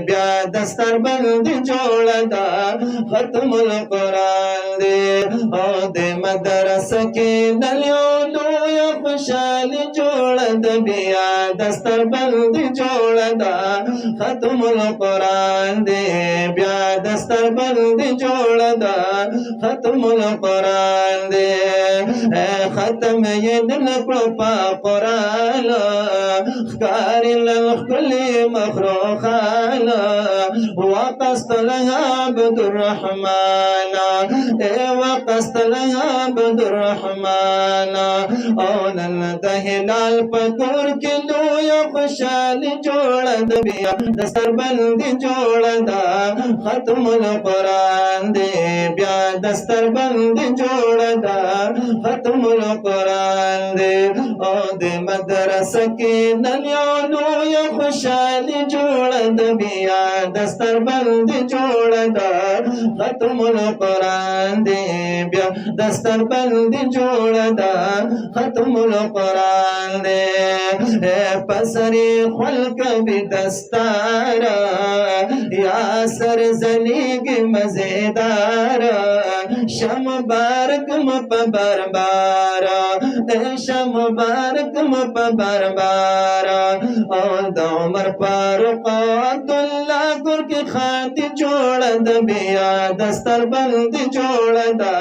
بیا دستر بند جوړه دا ختم القرآن دی او د مدرسه کې دلیو لوی خوشالي جوړه د بیا دستر بند جوړه دا ختم القرآن دی بیا دستر بند جوړه دا ختم القرآن دی ختم یې نکړو په قرآن ښکاري للخل مخلوقان وقصد لها عبد الرحمن وقصد لها عبد الرحمن او نن د هلال پکور کې لوی خوشالي جوړه د بیا دستر بند جوړه دا ختم القرآن دی بیا دستر بند جوړه دا ختم القرآن دی او د مدرسه کې نن یو لوی خوشالي جوړه د بیا دستر بند جوړه دا ختم القرآن دی بیا دستر بند جوړه دا ختم القرآن دی پسری خلق بی دستارا یا سر زلیگ مزیدارا شم بارکم پا بربارا شم بارکم پا بربارا او دا عمر فاروق عبداللہ گر کی خاتی جوڑا دا بیا دستر بند جوڑا دا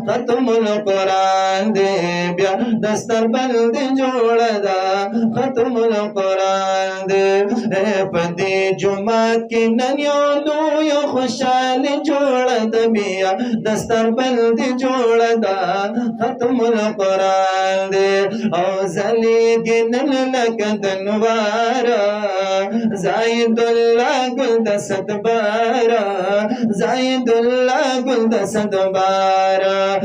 ختم القرآن دی بیا دستر بند جوڑا دا ختم القرآن دی پدی جماعت کی ننیو لوی خوشالی جوڑا دا بیا دستر بند جوڑا دا ختم القرآن دی او زلیگی نن لکدنوارا زائد اللہ گل دست بارا زائد اللہ گل دست بارا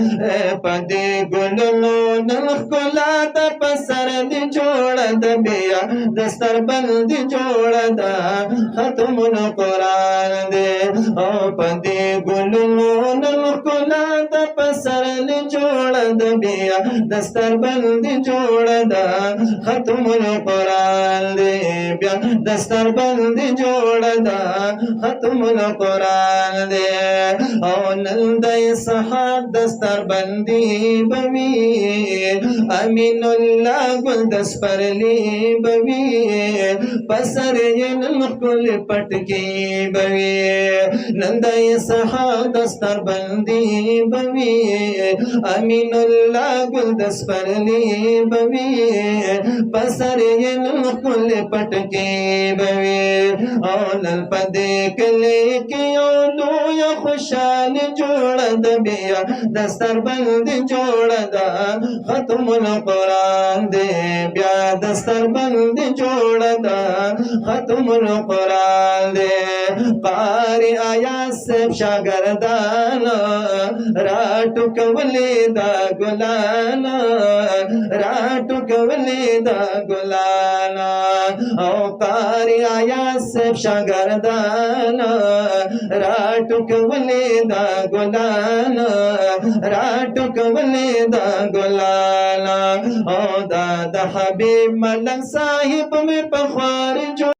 پدی گلنو نلخ کلا دا پسر دی جوڑا دا بیا دستر بند جوڑا دا ختم القرآن دی او پدی گلنو نلخ کلا دا پسر دی جوڑا دا بیا دستر بند جوڑا دا ختم القرآن دی بیا دستر بند جوڑا دا ختم القرآن دی او نندی صحاب دستر بندی بوی امین اللہ گل دسپرلی بوی پسر ینن کل پٹکی بوی نندی صحاب دستر بندی بوی امین اللہ گل دسپرلی بوی پسر ینن کل پٹکی بوی او نل پدے کلے کیو لوی خوشال جوڑا دا بیا دستر بند جوڑا دا ختم القرآن دے بیا دستر بند جوڑا دا ختم القرآن دے قاری آیات سب شاگردانا راتو کولی دا گلانا راتو کولی دا گلانا او قاری آیات سب شاگردانا راتو کولی دا گلانا راتو کولی دا گلانا او دا حبیب ملنگ صاحب میں پخوار جو